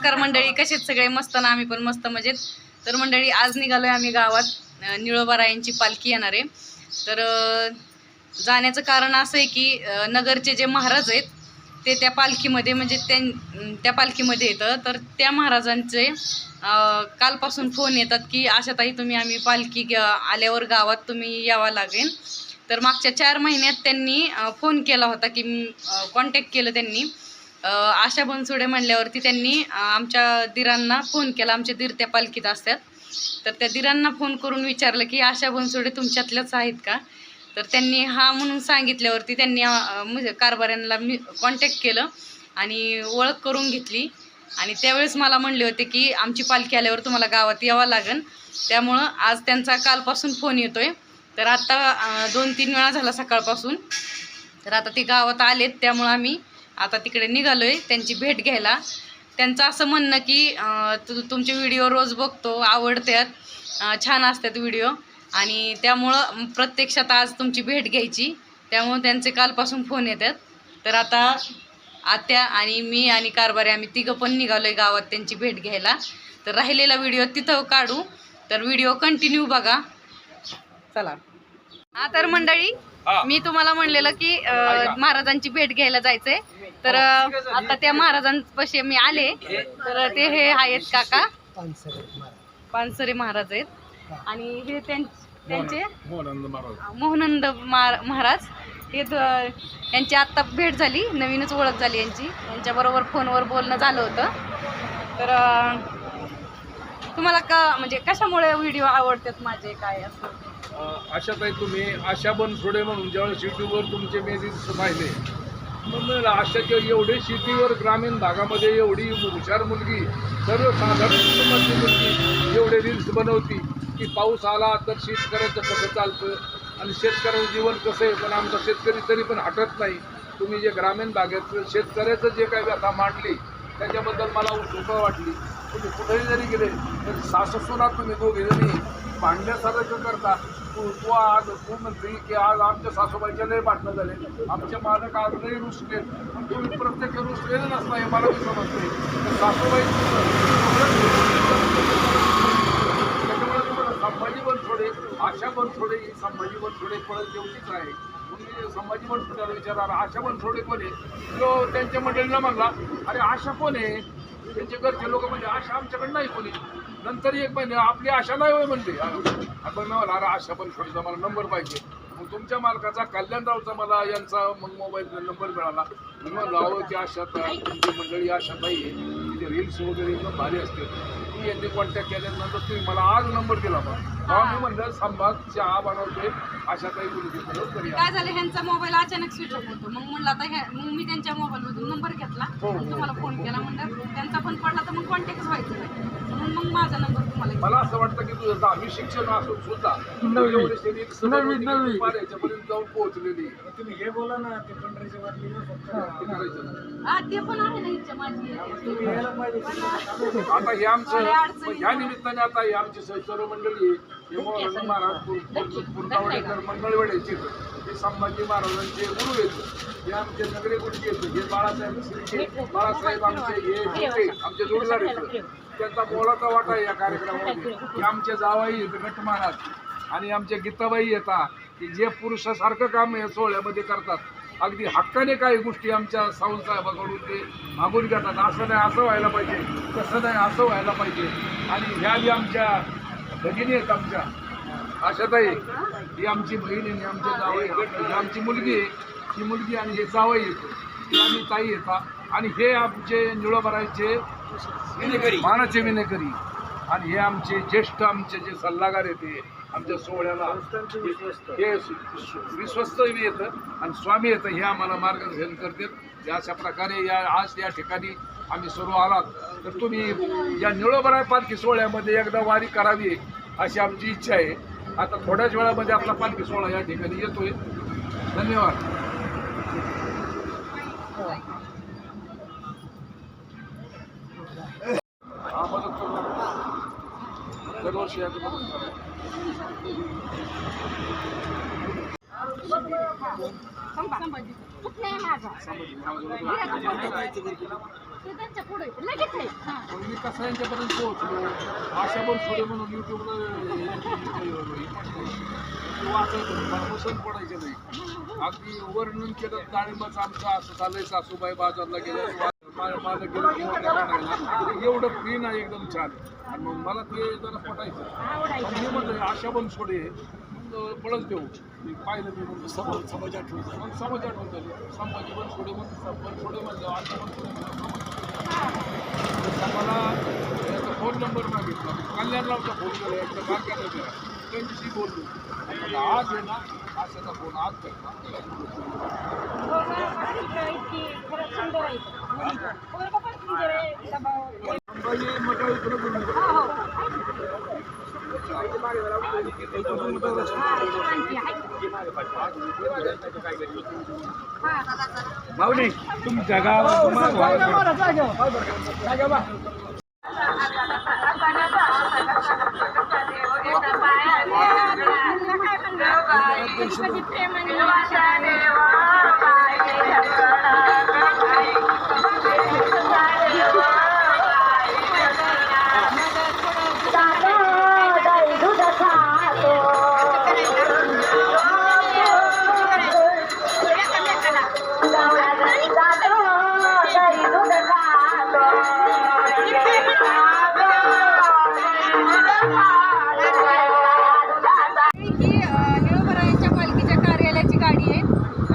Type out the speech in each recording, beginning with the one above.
नमस्कार मंडळी, कसेच सगळे? मस्त ना? आम्ही पण मस्त मजेत. तर मंडळी, आज निघालोय आम्ही गावात. निळोबारायांची पालखी येणार आहे. तर जाण्याचं कारण असं आहे की नगरचे जे महाराज आहेत ते त्या पालखीमध्ये म्हणजे त्या पालखीमध्ये येतं. तर त्या महाराजांचे कालपासून फोन येतात की आशाताई तुम्ही आम्ही पालखी आल्यावर गावात तुम्ही यावं लागेल. तर मागच्या 4 महिन्यात त्यांनी फोन केला होता की कॉन्टॅक्ट केलं त्यांनी. आशा बनसोडे म्हणल्यावरती त्यांनी आमच्या दिरांना फोन केला. आमचे दीर त्या पालखीत असतात. तर त्या दिरांना फोन करून विचारलं की आशा बनसोडे तुमच्यातल्याच आहेत का? तर त्यांनी हा म्हणून सांगितल्यावरती त्यांनी म्हणजे कारभाऱ्यांना कॉन्टॅक्ट केलं आणि ओळख करून घेतली. आणि त्यावेळेस मला म्हणले होते की आमची पालखी आल्यावर तुम्हाला गावात यावं लागेल. त्यामुळं आज त्यांचा कालपासून फोन येतोय. तर आता 2-3 वेळा झाला सकाळपासून. तर आता ते गावात आलेत, त्यामुळं आम्ही आता तिकडे निघालोय त्यांची भेट घ्यायला. त्यांचं असं म्हणणं की तुमचे व्हिडिओ रोज बघतो, आवडतात, छान असतात व्हिडिओ, आणि त्यामुळं प्रत्यक्षात आज तुमची भेट घ्यायची. त्यामुळं त्यांचे कालपासून फोन येतात. तर आता आत्या आणि मी आणि कारभारी आम्ही तिघं पण निघालोय गावात त्यांची भेट घ्यायला. तर राहिलेला व्हिडिओ तिथं काढू. तर व्हिडिओ कंटिन्यू बघा. चला. हा तर मंडळी, मी तुम्हाला म्हणलेलं की महाराजांची भेट घ्यायला जायचंय. तर आता त्या महाराजांपाशी मी आले. तर ते हे आहेत काका पानसरे महाराज आहेत. आणि हे त्यांचे मोहनंद महाराज हे यांची आत्ता भेट झाली, नवीनच ओळख झाली यांची. यांच्याबरोबर फोनवर बोलणं झालं होतं. तर तुम्हाला का म्हणजे कशामुळे व्हिडिओ आवडतात माझे, काय असं? आशाताई, तुम्ही आशा बनसोडे म्हणून ज्यावेळेस युट्यूबवर तुमचे मेसेज पाहिले, मग आशाच्या एवढे शेतीवर ग्रामीण भागामध्ये एवढी हुशार मुलगी, सर्वसाधारण कुटुंबाची मुलगी एवढे रील्स बनवती की पाऊस आला तर शेतकऱ्याचं कसं चालतं आणि शेतकऱ्याचं जीवन कसं आहे. पण आमचा शेतकरी तरी पण हटत नाही. तुम्ही जे ग्रामीण भागातलं शेतकऱ्याचं जे काही व्यथा मांडली त्याच्याबद्दल मला उत्सुकता वाटली. तुम्ही कुठेही जरी गेले तर सासूसुना तुम्ही दोघेजणी भांडण्यासारखं करता. तू म्हणते की आज आमच्या सासूबाईच्या लय भांडणं झाले, आमचे मालक आज लय रुसले. तुम्ही प्रत्येक रुसलेले नसता हे मला मी समजते. तर सासूबाई त्याच्यामुळे तुम्हाला संभाजी बनसोडे, आशा बनसोडे, ही संभाजी बनसोडे परत जेवढीच आहे. तुम्ही संभाजी बनसोडेला विचारा आशा बनसोडे कोण आहे. तो त्यांच्या मंडळीला म्हणला, अरे आशा कोण आहे? त्यांचे घरचे लोक म्हणजे आशा आमच्याकडे नाही कोणी. नंतर एक महिने आपली आशा नाही होय म्हणते. आपण मला अरे आशा बनसोडेचा मला नंबर पाहिजे. मग तुमच्या मालकाचा कल्याणरावचा मला यांचा मग मोबाईल नंबर मिळाला. मग लावं की आशाताई, तुमची मंडळी आशाताई आहे, तिथे रील्स वगैरे एकदम भारी असते. तुम्ही यांनी कॉन्टॅक्ट केल्यानंतर तुम्ही मला आज नंबर दिला. मी म्हणलं संभाग चहा बनवते आशाताई बोलते. काय झालं, ह्यांचा मोबाईल अचानक स्विच ऑफ होतो. मग म्हणलं आता मग मी त्यांच्या मोबाईलमधून नंबर घेतला, तुम्हाला फोन केला. म्हणलं त्यांचा पण पडला तर मग कॉन्टॅक्टच व्हायचं नाही, म्हणून मग माझा नंबर तुम्हाला. मला असं वाटतं की तुझं 10वी शिक्षण असून सुद्धा याच्यापर्यंत जाऊन पोहोचलेली. तुम्ही हे बोला ना, ते पंढरीच्या वाटली ते पण आहे ना इच्छा माझी. आता हे आमचं ह्या निमित्ताने आता ही आमची सर्व मंडळी महाराज पुरतावडेकर मंडळवेड्याचे, हे संभाजी महाराजांचे गुरु आहेत, हे आमचे नगरे गुरुजी आहेत, हे बाळासाहेब आमचे हे आमचे जोडदार आहेत. त्यांचा मोलाचा वाटा आहे या कार्यक्रमामध्ये. हे आमचे जावाई आहेत गट महाराज, आणि आमचे गीताबाई येतात की जे पुरुषासारखं काम या सोहळ्यामध्ये करतात. अगदी हक्काने काही गोष्टी आमच्या सावंतसाहेबाकडून ते मागून घेतात. असं नाही असं व्हायला पाहिजे, तसं नाही असं व्हायला पाहिजे. आणि ह्या बी आमच्या भगिनी आहेत. आमच्या आशाताई ही आमची बहीण आहे, आमच्या जावई, ही आमची मुलगी आहे, ही मुलगी आणि हे जावई येतो, ही आम्ही ताई येतात. आणि हे आमचे निळोबाराचे मानाचे विनेकरी, आणि हे आमचे ज्येष्ठ आमचे जे सल्लागार येते आमच्या सोहळ्याला, हे विश्वस्त येतं आणि स्वामी येतं, हे आम्हाला मार्गदर्शन करतात. अशा प्रकारे आज या ठिकाणी आम्ही सर्व आलात. तर तुम्ही या निळोबाराय पालखी सोहळ्यामध्ये एकदा वारी करावी अशी आमची इच्छा आहे. आता थोड्याच वेळामध्ये आपला पालखी सोहळा या ठिकाणी येतोय. धन्यवाद. दरवर्षी त्यांच्या पुढे लगेच आहे. मी कसं यांच्यापर्यंत पोहोचलो आशा पण थोडे म्हणून युट्यूबला वाचायचं मला पसंत पडायचं नाही. अगदी वर्णन केलं डाळिंबाचं आमचं असं झालंय, सासूबाई बाजारला गेल्या माझं गेलं काढायला एवढं फ्री नाही एकदम छान. आणि मग मला ते जरा पटायचं. मी म्हणलं आशा पण सोडे बळच देऊ. मी पाहिलं मी म्हणतो समाज आठवतं मग समाज आठवतं संभाजी पण सोडे म्हणतो सोडे म्हणलं आशा पण सोडे मला याचा फोन नंबर मागितला. कल्याणरावचा फोन केला, एकदा बारक्याला केला, त्यांच्याशी बोललो. आज आहे ना आशाचा फोन आज करता संभाजी मग भावने तुमच्या गावात निळोबरायांच्या पालखीच्या कार्यालयाची गाडी आहे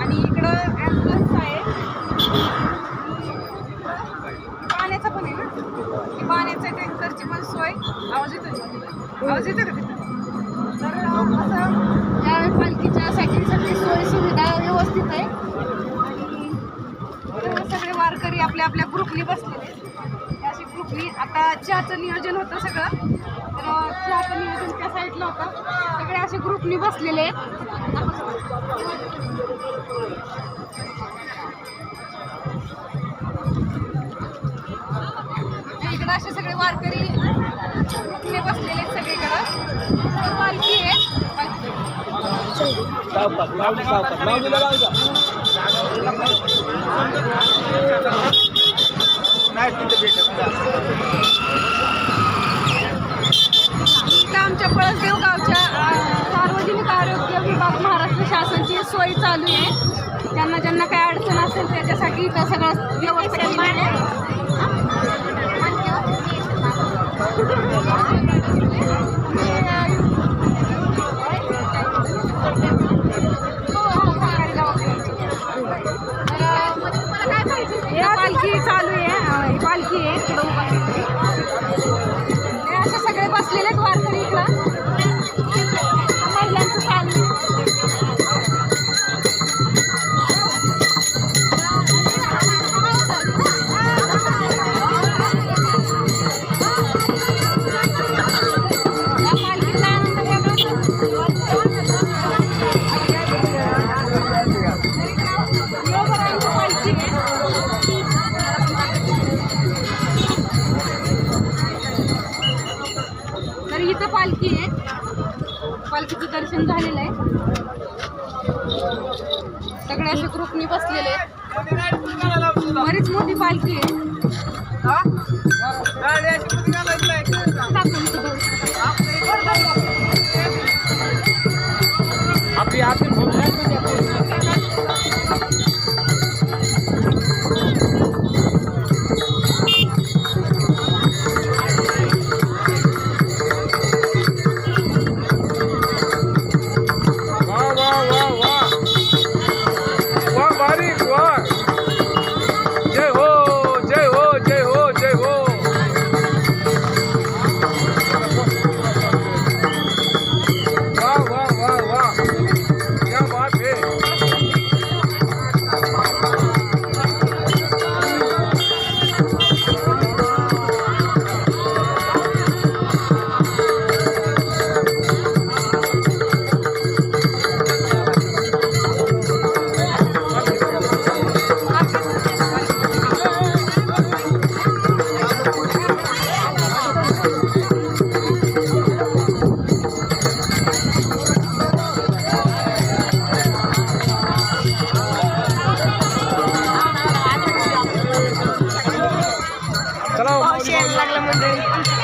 आणि इकडं ॲम्ब्युलन्स आहे. पाण्याचा पण आहे ना, की पाण्याच्या टँकरची पण सोय. आवाज येतो का तिथं? तर असं या पालखीच्या साठी सोय सुविधा व्यवस्थित आहे. आणि सगळे वारकरी आपल्या आपल्या ग्रुपनी बसलेले. अशी ग्रुपनी आता चहाचं नियोजन होतं सगळं, तर चहाचं नियोजन त्या साईडला होतं. सगळे असे ग्रुपनी बसलेले आहेत. इकडं असे सगळे वारकरी ग्रुपने बसलेले आहेत सगळीकडं. पालखी आहे आमच्या पळसदेव गावच्या सार्वजनिक आरोग्य विभाग महाराष्ट्र शासनची सोय चालू आहे. ज्यांना ज्यांना काही अडचण असेल त्याच्यासाठी इथं सगळं व्यवस्था केली आहे. पालखी चालू आहे, पालखी आहे असे सगळे बसलेले आहेत वारकरी इकडं. महिलांचं चालू इथं पालखी आहे. पालखीचं दर्शन झालेलं आहे. सगळे असे ग्रुपनी बसलेले आहेत. बरीच मोठी पालखी आहे. जय हो जय हो जय हो जय लागला मंडळी.